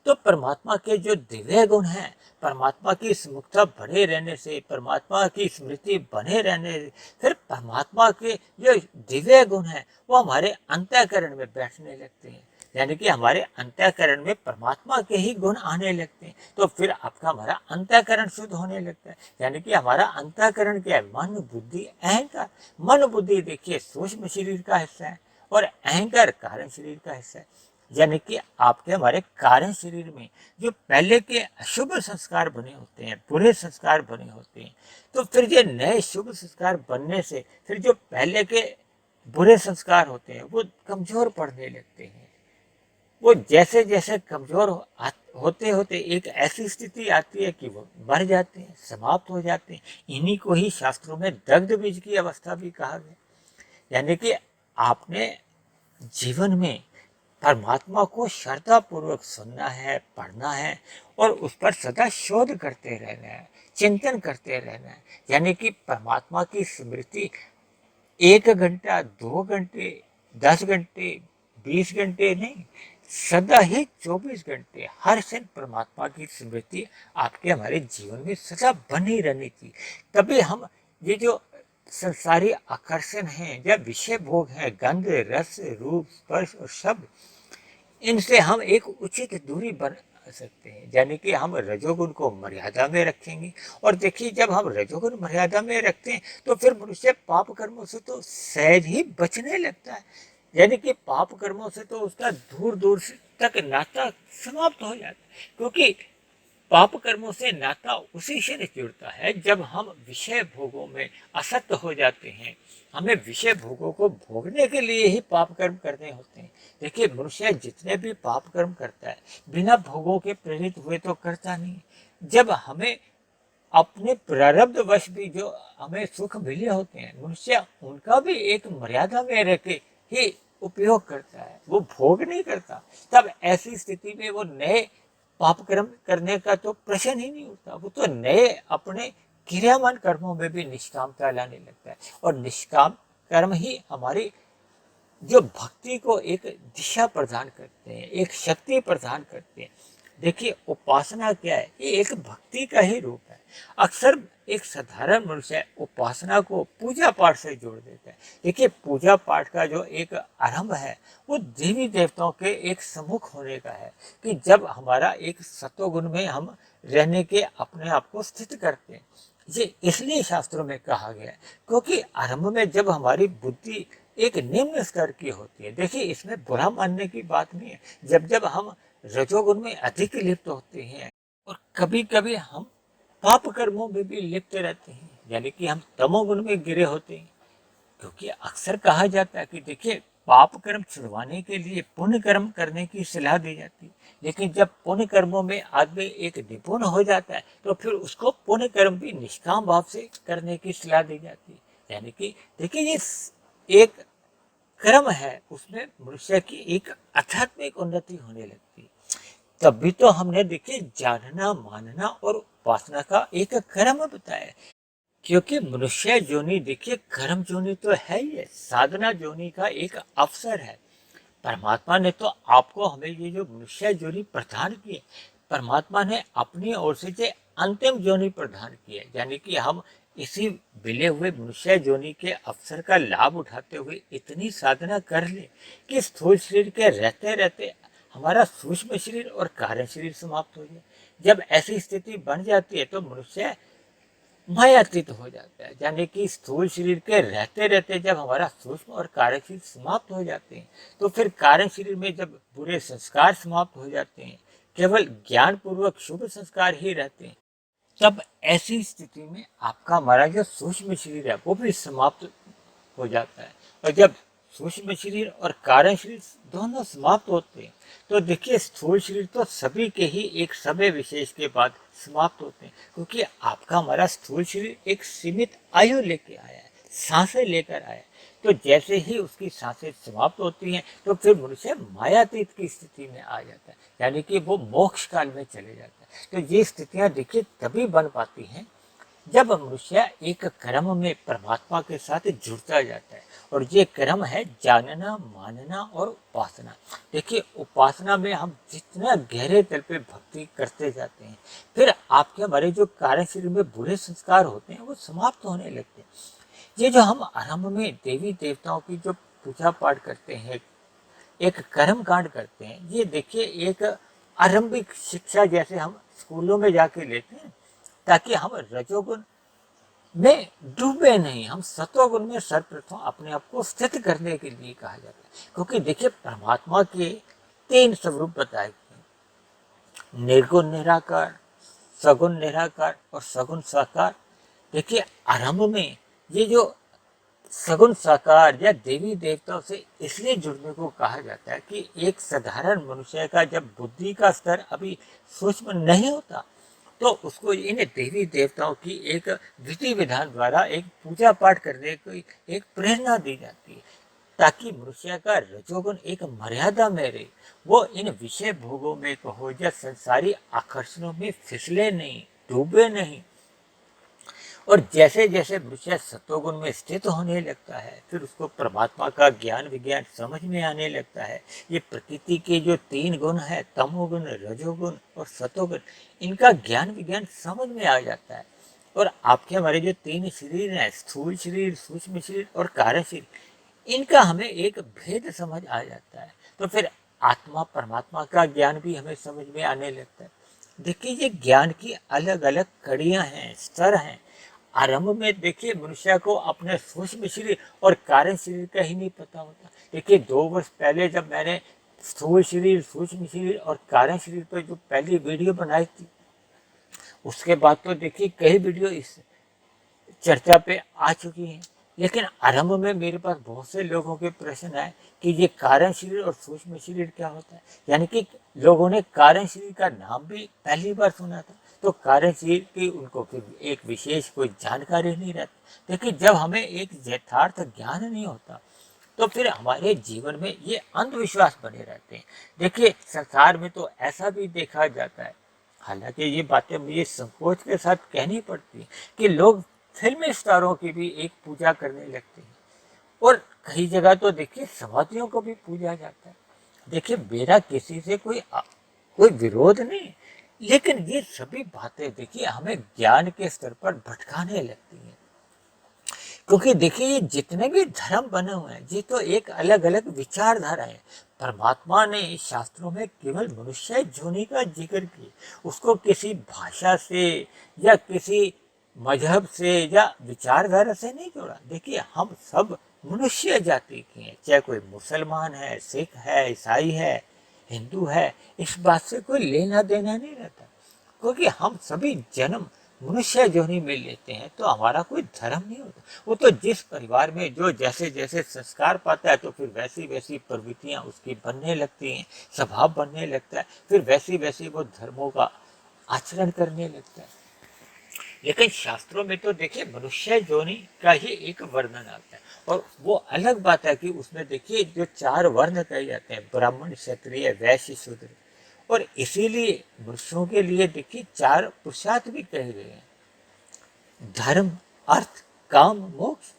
तो परमात्मा के जो दिव्य गुण हैं, परमात्मा की सम्मुखता बने रहने से, परमात्मा की स्मृति बने रहने से, फिर परमात्मा के जो दिव्य गुण हैं वो हमारे अंतःकरण में बैठने लगते हैं, यानी कि हमारे अंतःकरण में परमात्मा के ही गुण आने लगते हैं। तो फिर आपका हमारा अंतःकरण शुद्ध होने लगता है, यानी कि हमारा अंतःकरण क्या है? मन, बुद्धि, अहंकार। मन बुद्धि देखिए सूक्ष्म शरीर का हिस्सा है और अहंकार कारण शरीर का हिस्सा है। यानी कि आपके हमारे कारण शरीर में जो पहले के अशुभ संस्कार बने होते हैं, बुरे संस्कार बने होते हैं, तो फिर ये नए शुभ संस्कार बनने से फिर जो पहले के बुरे संस्कार होते हैं वो कमजोर पड़ने लगते हैं। वो जैसे जैसे कमजोर होते होते एक ऐसी स्थिति आती है कि वो मर जाते हैं, समाप्त हो जाते हैं। इन्हीं को ही शास्त्रों में दग्ध बीज की अवस्था भी कहा गया। यानी कि आपने जीवन में परमात्मा को श्रद्धा पूर्वक सुनना है, पढ़ना है और उस पर सदा शोध करते रहना है, चिंतन करते रहना है। यानी कि परमात्मा की स्मृति 1 घंटा, 2 घंटे, 10 घंटे, 20 घंटे नहीं, सदा ही 24 घंटे हर क्षण परमात्मा की स्मृति आपके हमारे जीवन में सदा बनी रहनी चाहिए। तभी हम ये जो संसारी आकर्षण है या विषय भोग है, गंध, रस, रूप, स्पर्श और शब्द, इनसे हम एक उचित दूरी बना सकते हैं। यानी कि हम रजोगुण को मर्यादा में रखेंगे। और देखिए जब हम रजोगुण मर्यादा में रखते हैं तो फिर मनुष्य पाप कर्मों से तो सहज ही बचने लगता है। यानी कि पाप कर्मों से तो उसका दूर दूर तक नाता समाप्त हो जाता है, क्योंकि पाप कर्मों से नाता उसी से जुड़ता है जब हम विषय भोगों में असक्त हो जाते हैं। हमें विषय भोगों को भोगने के लिए ही पाप कर्म करने होते हैं। देखिए मनुष्य जितने भी पाप कर्म करता है बिना भोगों के प्रेरित हुए तो करता नहीं। जब हमें अपने प्रारब्ध वश भी जो हमें सुख मिले होते हैं, मनुष्य उनका भी एक मर्यादा में रह के ही उपयोग करता है, वो भोग नहीं करता। तब ऐसी स्थिति में वो नए पाप कर्म करने का तो प्रश्न ही नहीं उठता। वो तो नए अपने क्रियामान कर्मों में भी निष्कामता लाने लगता है। और निष्काम कर्म ही हमारी जो भक्ति को एक दिशा प्रदान करते हैं, एक शक्ति प्रदान करते हैं। देखिए उपासना क्या है? ये एक भक्ति का ही रूप है। अक्सर एक साधारण मनुष्य उपासना को पूजा पाठ से जोड़ देता है। देखिए पूजा पाठ का जो एक आरंभ है वो देवी देवताओं के एक सम्मुख होने का है, कि जब हमारा एक सत्वगुण में हम रहने के अपने आप को स्थित करते हैं। ये इसलिए शास्त्रों में कहा गया है क्योंकि आरंभ में जब हमारी बुद्धि एक निम्न स्तर की होती है, देखिए इसमें बुरा मानने की बात नहीं है। जब जब हम रजोगुण में अधिक लिप्त होते हैं और कभी कभी हम पाप कर्मों में भी लिप्त रहते हैं, यानी कि हम तमोगुण में गिरे होते हैं। क्योंकि अक्सर कहा जाता है कि देखिए पाप कर्म छुड़वाने के लिए पुण्य कर्म करने की सलाह दी जाती है, लेकिन जब पुण्य कर्मों में आदमी एक निपुण हो जाता है तो फिर उसको पुण्य कर्म भी निष्काम भाव से करने की सलाह दी जाती है। यानी कि देखिए ये एक क्रम है, उसमें मनुष्य की एक आध्यात्मिक उन्नति होने लगती है। तभी तो हमने देखिए जानना, मानना और उपासना का एक क्रम बताया। क्योंकि मनुष्य जोनि देखिए कर्म जोनि तो है ही है, साधना जोनि का एक अवसर है। परमात्मा ने तो आपको हमें ये जो मनुष्य जोनि प्रदान की है, परमात्मा ने अपनी ओर से जो अंतिम जोनि प्रदान की है, यानी कि हम इसी मिले हुए मनुष्य जोनि के अवसर का लाभ उठाते हुए इतनी साधना कर ले कि स्थूल शरीर के रहते रहते हमारा सूक्ष्म शरीर और कार्य शरीर समाप्त हो जाए। जब ऐसी स्थिति बन जाती है तो मनुष्य मायातीत हो जाता है। यानी कि स्थूल शरीर के रहते रहते जब हमारा सूक्ष्म और कार्य शरीर समाप्त हो जाते हैं तो फिर कार्य शरीर में जब बुरे संस्कार समाप्त हो जाते हैं, केवल ज्ञान पूर्वक शुभ संस्कार ही रहते हैं, तब ऐसी स्थिति में आपका हमारा जो सूक्ष्म शरीर है वो भी समाप्त हो जाता है। और जब सूक्ष्म शरीर और कारण शरीर दोनों समाप्त होते हैं तो देखिए स्थूल शरीर तो सभी के ही एक समय विशेष के बाद समाप्त होते हैं, क्योंकि आपका हमारा स्थूल शरीर एक सीमित आयु लेके आया है, सांसें लेकर आया है। तो जैसे ही उसकी सांसें समाप्त होती हैं तो फिर मनुष्य मायातीत की स्थिति में आ जाता है, यानी कि वो मोक्ष काल में चले जाता है। तो ये स्थितियां देखिए तभी बन पाती हैं जब मनुष्य एक कर्म में परमात्मा के साथ जुड़ता जाता है। और ये कर्म है जानना, मानना और उपासना। देखिए उपासना में हम जितना गहरे तल पे भक्ति करते जाते हैं, फिर आपके हमारे जो कार्य शरीर में बुरे संस्कार होते हैं वो समाप्त होने लगते हैं। ये जो हम आरंभ में देवी देवताओं की जो पूजा पाठ करते हैं, एक कर्म कांड करते हैं, ये देखिए एक आरंभिक शिक्षा जैसे हम स्कूलों में जाके लेते हैं, ताकि हम रजोगुण में डूबे नहीं, हम सतोगुण में सर्वप्रथम अपने आप को स्थित करने के लिए कहा जाता है। क्योंकि देखिए परमात्मा के 3 स्वरूप बताए गए, निर्गुण निराकार, सगुण निराकार और सगुण साकार। देखिए आरंभ में ये जो सगुण साकार या देवी देवताओं से इसलिए जुड़ने को कहा जाता है कि एक साधारण मनुष्य का जब बुद्धि का स्तर अभी सूक्ष्म नहीं होता तो उसको इन देवी देवताओं की एक विधि विधान द्वारा एक पूजा पाठ करने की एक प्रेरणा दी जाती है, ताकि मनुष्य का रजोगुण एक मर्यादा में रहे, वो इन विषय भोगों में कहो या संसारी आकर्षणों में फिसले नहीं, डूबे नहीं। और जैसे जैसे मनुष्य सत्वगुण में स्थित होने लगता है फिर उसको परमात्मा का ज्ञान विज्ञान समझ में आने लगता है। ये प्रकृति के जो 3 गुण है, तमोगुण, रजोगुण और सतोगुण, इनका ज्ञान विज्ञान समझ में आ जाता है। और आपके हमारे जो 3 शरीर हैं, स्थूल शरीर, सूक्ष्म शरीर और कार्य शरीर, इनका हमें एक भेद समझ आ जाता है। तो फिर आत्मा परमात्मा का ज्ञान भी हमें समझ में आने लगता है। देखिए ये ज्ञान की अलग अलग कड़ियां हैं, स्तर हैं। आरंभ में देखिए मनुष्य को अपने सूक्ष्म शरीर और कारण शरीर का ही नहीं पता होता। देखिए 2 वर्ष पहले जब मैंने स्थूल शरीर, सूक्ष्म शरीर और कारण शरीर पर जो पहली वीडियो बनाई थी, उसके बाद तो देखिए कई वीडियो इस चर्चा पे आ चुकी हैं। लेकिन आरंभ में मेरे पास बहुत से लोगों के प्रश्न आए कि ये कारण शरीर और सूक्ष्म शरीर क्या होता है, यानी कि लोगों ने कारण शरीर का नाम भी पहली बार सुना था। तो कारण शरीर की उनको फिर एक विशेष कोई जानकारी नहीं रहती। लेकिन जब हमें एक यथार्थ ज्ञान नहीं होता तो फिर हमारे जीवन में ये अंधविश्वास बने रहते हैं। देखिए संसार में तो ऐसा भी देखा जाता है, हालांकि ये बातें मुझे संकोच के साथ कहनी पड़ती है, कि लोग फिल्मी स्टारों की भी एक पूजा करने लगते हैं। और कई जगह तो देखिए समाधियों को भी पूजा जाता है। देखिए मेरा किसी से कोई विरोध नहीं, लेकिन ये सभी बातें देखिए हमें ज्ञान के स्तर पर भटकाने लगती हैं। क्योंकि देखिए ये जितने भी धर्म बने हुए हैं ये तो एक अलग अलग विचारधारा है। परमात्मा ने शास्त्रों में केवल मनुष्य जोनि का जिक्र किया, उसको किसी भाषा से या किसी मजहब से या विचारधारा से नहीं जोड़ा। देखिए हम सब मनुष्य जाति के हैं, चाहे कोई मुसलमान है, सिख है, ईसाई है, हिंदू है, इस बात से कोई लेना देना नहीं रहता। क्योंकि हम सभी जन्म मनुष्य जोनि में लेते हैं तो हमारा कोई धर्म नहीं होता। वो तो जिस परिवार में जो जैसे जैसे संस्कार पाता है तो फिर वैसी वैसी प्रवृत्तियां उसकी बनने लगती हैं, स्वभाव बनने लगता है, फिर वैसी वैसी वो धर्मों का आचरण करने लगता है। लेकिन शास्त्रों में तो देखिए मनुष्य जोनि का ही एक वर्णन आता है। और वो अलग बात है कि उसमें देखिए जो 4 वर्ण कहे जाते हैं, ब्राह्मण, क्षत्रिय, वैश्य, शूद्र। और इसीलिए मनुष्यों के लिए देखिए 4 पुरुषार्थ भी कहे गए हैं, धर्म, अर्थ, काम, मोक्ष।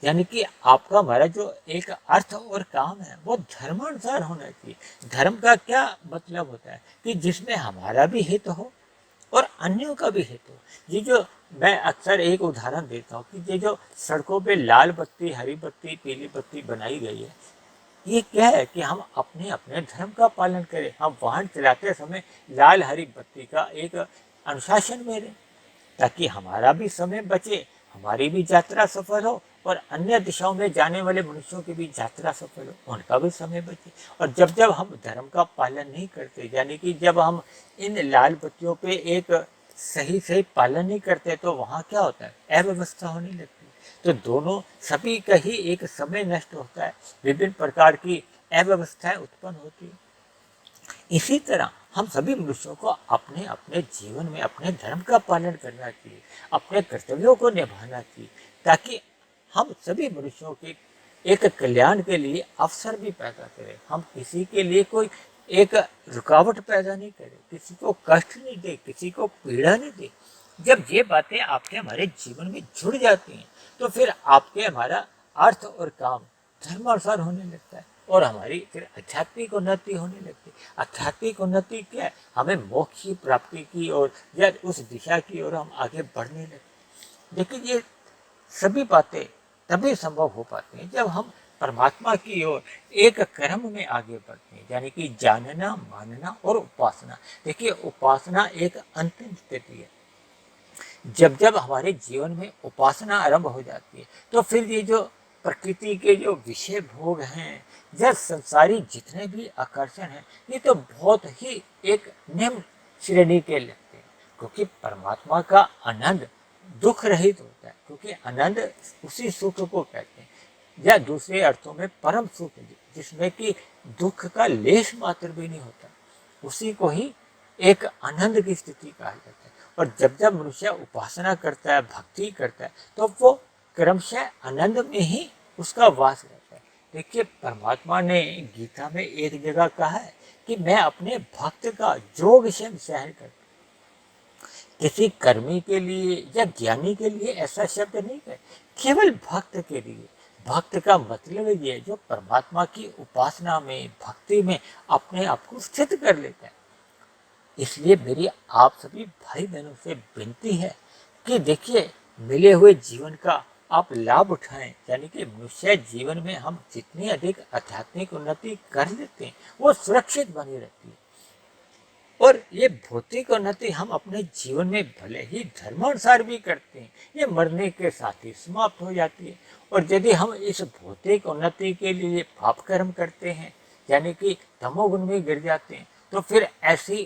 यानी कि आपका हमारा जो एक अर्थ और काम है वो धर्मानुसार होना चाहिए। धर्म का क्या मतलब होता है कि जिसमें हमारा भी हित हो और अन्यों का भी हित हो। ये जो मैं अक्सर एक उदाहरण देता हूँ कि ये जो सड़कों पे लाल बत्ती, हरी बत्ती, पीली बत्ती बनाई गई है, ये क्या है कि हम अपने अपने धर्म का पालन करें। हम वाहन चलाते समय लाल हरी बत्ती का एक अनुशासन में रहें, ताकि हमारा भी समय बचे, हमारी भी यात्रा सफल हो और अन्य दिशाओं में जाने वाले मनुष्यों की भी यात्रा सफल हो, उनका भी समय बचे। और जब जब हम धर्म का पालन नहीं करते, यानी कि जब हम इन लाल बत्तियों पे एक सही सही पालन नहीं करते तो वहाँ क्या होता है, अव्यवस्था होने लगती है। तो दोनों सभी का ही एक समय नष्ट होता है, विभिन्न प्रकार की अव्यवस्थाएं उत्पन्न होती है। इसी तरह हम सभी मनुष्यों को अपने अपने जीवन में अपने धर्म का पालन करना चाहिए, अपने कर्तव्यों को निभाना चाहिए, ताकि हम सभी मनुष्यों के एक कल्याण के लिए अवसर भी पैदा करें। हम किसी के लिए कोई एक रुकावट पैदा नहीं करें, किसी को कष्ट नहीं दे, किसी को पीड़ा नहीं दे। जब ये बातें आपके हमारे जीवन में जुड़ जाती हैं तो फिर आपके हमारा अर्थ और काम धर्मानुसार होने लगता है और हमारी फिर आध्यात्मिक उन्नति होने लगती है। आध्यात्मिक उन्नति क्या है, हमें मोक्ष की प्राप्ति की ओर या उस दिशा की ओर हम आगे बढ़ने लगते। लेकिन ये सभी बातें तभी संभव हो पाती हैं जब हम परमात्मा की ओर एक कर्म में आगे बढ़ते हैं, यानी कि जानना, मानना और उपासना। देखिए, उपासना एक अंतिम स्थिति है। जब जब हमारे जीवन में उपासना आरंभ हो जाती है तो फिर ये जो प्रकृति के जो विषय भोग हैं या संसारी जितने भी आकर्षण हैं, ये तो बहुत ही एक निम्न श्रेणी के लगते हैं, क्योंकि परमात्मा का आनंद दुख रहित होता है। क्योंकि आनंद उसी सुख को कहते हैं, या दूसरे अर्थों में परम सुख, जिसमें कि दुख का लेश मात्र भी नहीं होता, उसी को ही एक आनंद की स्थिति कहा जाता है। और जब जब मनुष्य उपासना करता है, भक्ति करता है, तो वो क्रमशः आनंद में ही उसका वास रहता है। देखिए, परमात्मा ने गीता में एक जगह कहा है कि मैं अपने भक्त का जोग क्षम सहन करता हूं। किसी कर्मी के लिए या ज्ञानी के लिए ऐसा शब्द नहीं है, केवल भक्त के लिए। भक्त का मतलब ये है जो परमात्मा की उपासना में, भक्ति में अपने आप को स्थित कर लेता है। इसलिए मेरी आप सभी भाई बहनों से विनती है कि देखिए, मिले हुए जीवन का आप लाभ उठाएं। यानी कि मनुष्य जीवन में हम जितनी अधिक आध्यात्मिक उन्नति कर लेते हैं वो सुरक्षित बनी रहती है। और ये भौतिक उन्नति हम अपने जीवन में भले ही धर्मानुसार भी करते हैं, ये मरने के साथ ही समाप्त हो जाती है। और यदि हम इस भौतिक उन्नति के लिए पाप कर्म करते हैं, यानी कि तमोगुण में गिर जाते हैं, तो फिर ऐसी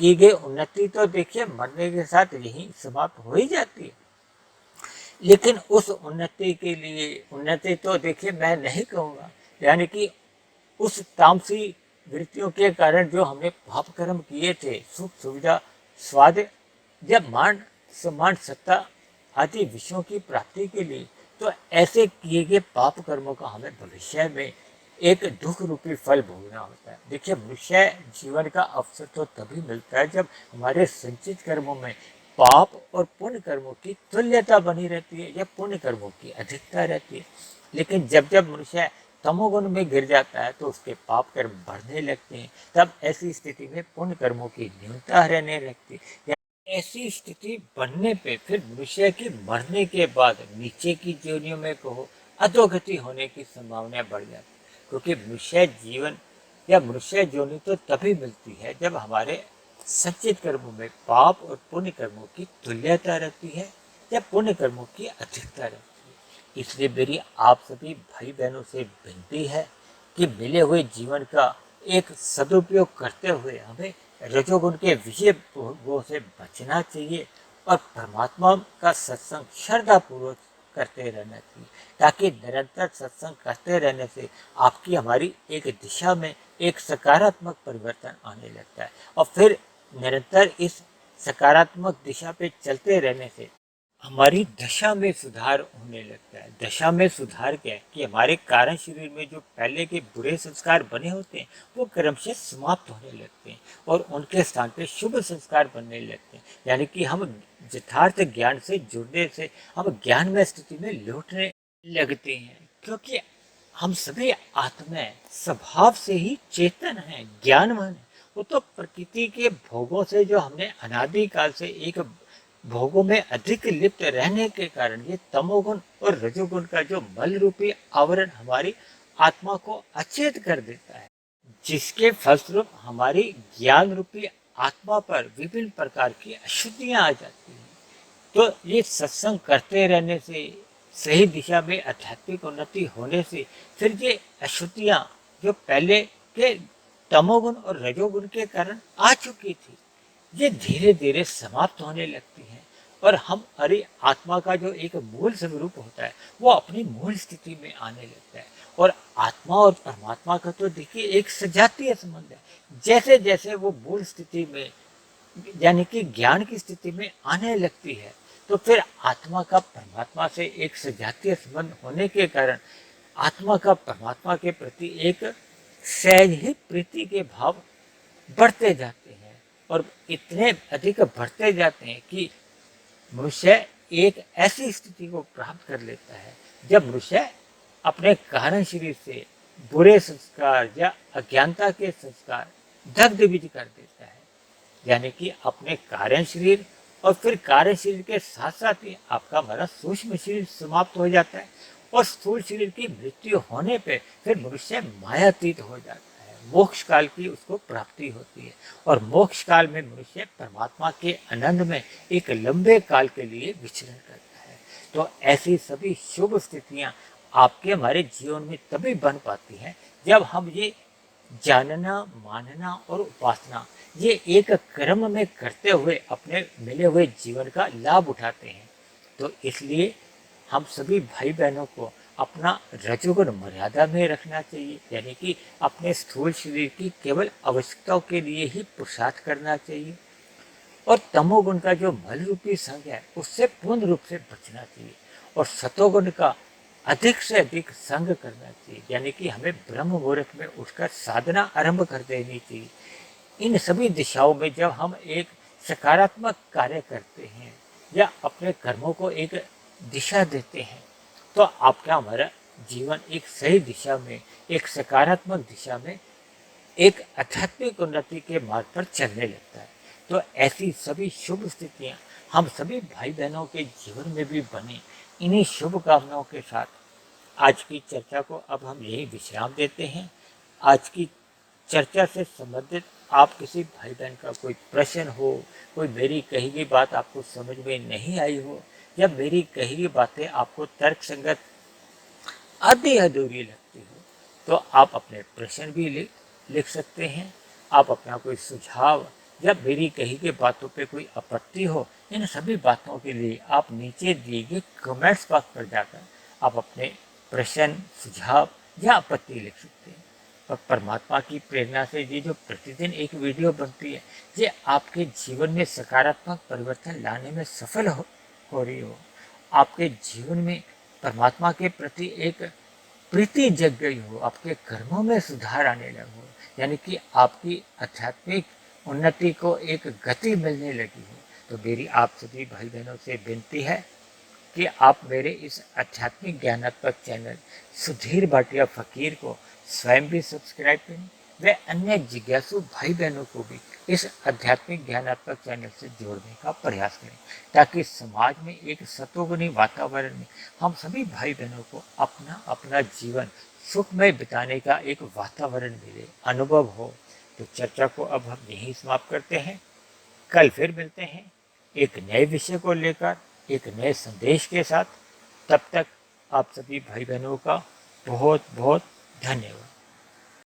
की गई उन्नति तो देखिए मरने के साथ यही समाप्त हो ही जाती है। लेकिन उस उन्नति के लिए, उन्नति तो देखिए मैं नहीं कहूँगा, यानी कि उस तामसी वृत्तियों के कारण जो हमने पाप कर्म किए थे, सुख सुविधा स्वाद या मान सम्मान सत्ता आदि विषयों की प्राप्ति के लिए, तो ऐसे किए गए पाप कर्मों का हमें भविष्य में एक दुख रूपी फल भोगना होता है। देखिए, मनुष्य जीवन का अवसर तो तभी मिलता है जब हमारे संचित कर्मों में पाप और पुण्य कर्मों की तुल्यता बनी रहती है या पुण्य कर्मों की अधिकता रहती है। लेकिन जब जब मनुष्य तमोगुण में गिर जाता है तो उसके पाप कर्म बढ़ने लगते हैं। तब ऐसी स्थिति में पुण्य कर्मों की न्यूनता रहने लगती है। ऐसी स्थिति बनने पे फिर मनुष्य के मरने के बाद नीचे की योनियों में कहो अधोगति होने की संभावना बढ़ जाती है। क्योंकि मनुष्य जीवन या मनुष्य योनि तो तभी मिलती है जब हमारे संचित कर्मों में पाप और पुण्य कर्मों की तुल्यता रहती है या पुण्य कर्मों की अधिकता रहती है। इसलिए मेरी आप सभी भाई बहनों से विनती है कि मिले हुए जीवन का एक सदुपयोग करते हुए हमें रजोगुण के विषय भोगों से बचना चाहिए और परमात्मा का सत्संग श्रद्धापूर्वक करते रहना चाहिए, ताकि निरंतर सत्संग करते रहने से आपकी हमारी एक दिशा में एक सकारात्मक परिवर्तन आने लगता है। और फिर निरंतर इस सकारात्मक दिशा पे चलते रहने से हमारी दशा में सुधार होने लगता है। दशा में सुधार क्या है कि हमारे कारण शरीर में जो पहले के बुरे संस्कार बने होते हैं वो क्रमशः समाप्त होने लगते हैं और उनके स्थान पे शुभ संस्कार बनने लगते हैं। यानी कि हम यथार्थ ज्ञान से जुड़ने से हम ज्ञान में स्थिति में लौटने लगते हैं, क्योंकि हम सभी आत्माएं स्वभाव से ही चेतन हैं, ज्ञानवान हैं। वो तो प्रकृति के भोगों से जो हमने अनादिकाल से एक भोगों में अधिक लिप्त रहने के कारण ये तमोगुण और रजोगुण का जो मल रूपी आवरण हमारी आत्मा को अचेत कर देता है, जिसके फलस्वरूप हमारी ज्ञान रूपी आत्मा पर विभिन्न प्रकार की अशुद्धियां आ जाती हैं। तो ये सत्संग करते रहने से, सही दिशा में आध्यात्मिक उन्नति होने से फिर ये अशुद्धियां जो पहले के तमोगुण और रजोगुण के कारण आ चुकी थी, ये धीरे धीरे समाप्त होने लगती हैं और हम अरे आत्मा का जो एक मूल स्वरूप होता है वो अपनी मूल स्थिति में आने लगता है। और आत्मा और परमात्मा का तो देखिए एक सजातीय संबंध है। जैसे जैसे वो मूल स्थिति में यानी कि ज्ञान की स्थिति में आने लगती है तो फिर आत्मा का परमात्मा से एक सजातीय संबंध होने के कारण आत्मा का परमात्मा के प्रति एक सहज ही प्रीति के भाव बढ़ते जाते हैं और इतने अधिक बढ़ते जाते हैं कि मनुष्य एक ऐसी स्थिति को प्राप्त कर लेता है जब मनुष्य अपने कारण शरीर से बुरे संस्कार या अज्ञानता के संस्कार दग्ध बीज कर देता है। यानी कि अपने कारण शरीर और फिर कार्य शरीर के साथ साथ ही आपका हमारा सूक्ष्म शरीर समाप्त हो जाता है और स्थूल शरीर की मृत्यु होने पे फिर मनुष्य मायातीत हो जाता है। मोक्ष काल की उसको प्राप्ति होती है और मोक्ष काल में मनुष्य परमात्मा के आनंद में एक लंबे काल के लिए विचरण करता है। तो ऐसी सभी शुभ स्थितियां आपके हमारे जीवन में तभी बन पाती हैं जब हम ये जानना, मानना और उपासना ये एक क्रम में करते हुए अपने मिले हुए जीवन का लाभ उठाते हैं। तो इसलिए हम सभी भाई बहनों को अपना रजोगुण मर्यादा में रखना चाहिए, यानी कि अपने स्थूल शरीर की केवल आवश्यकताओं के लिए ही पुरुषार्थ करना चाहिए और तमोगुण का जो मल रूपी संग है उससे पूर्ण रूप से बचना चाहिए और सतोगुण का अधिक से अधिक संग करना चाहिए, यानी कि हमें ब्रह्म मुहूर्त में उठकर साधना आरंभ कर देनी चाहिए। इन सभी दिशाओं में जब हम एक सकारात्मक कार्य करते हैं या अपने कर्मों को एक दिशा देते हैं तो आपका हमारा जीवन एक सही दिशा में, एक सकारात्मक दिशा में, एक आध्यात्मिक उन्नति के मार्ग पर चलने लगता है। तो ऐसी सभी शुभ स्थितियां हम सभी भाई बहनों के जीवन में भी बने, इन्हीं शुभकामनाओं के साथ आज की चर्चा को अब हम यही विश्राम देते हैं। आज की चर्चा से संबंधित आप किसी भाई बहन का कोई प्रश्न हो, कोई मेरी कही गई बात आपको समझ में नहीं आई हो या मेरी कही गई बातें आपको तर्क संगत आधी अधूरी लगती हो तो आप अपने प्रश्न भी लिख सकते हैं। आप अपना कोई सुझाव या मेरी कही गई बातों पे कोई आपत्ति हो, इन सभी बातों के लिए आप नीचे दिए गए कमेंट्स बॉक्स पर जाकर आप अपने प्रश्न, सुझाव या आपत्ति लिख सकते हैं। और परमात्मा की प्रेरणा से ये जो प्रतिदिन एक वीडियो बनती है ये आपके जीवन में सकारात्मक परिवर्तन लाने में सफल हो रही हो, आपके जीवन में परमात्मा के प्रति एक प्रीति जग गई हो, आपके कर्मों में सुधार आने लगा हो, यानी कि आपकी आध्यात्मिक उन्नति को एक गति मिलने लगी हो, तो मेरी आप सभी भाई बहनों से विनती है कि आप मेरे इस आध्यात्मिक ज्ञानात्मक चैनल सुधीर भाटिया फकीर को स्वयं भी सब्सक्राइब करें व अन्य जिज्ञासु भाई बहनों को भी इस आध्यात्मिक ज्ञानात्मक चैनल से जोड़ने का प्रयास करें ताकि समाज में एक सतोगुणी वातावरण में हम सभी भाई बहनों को अपना अपना जीवन सुखमय बिताने का एक वातावरण मिले, अनुभव हो। तो चर्चा को अब हम यहीं समाप्त करते हैं। कल फिर मिलते हैं एक नए विषय को लेकर, एक नए संदेश के साथ। तब तक आप सभी भाई बहनों का बहुत बहुत धन्यवाद।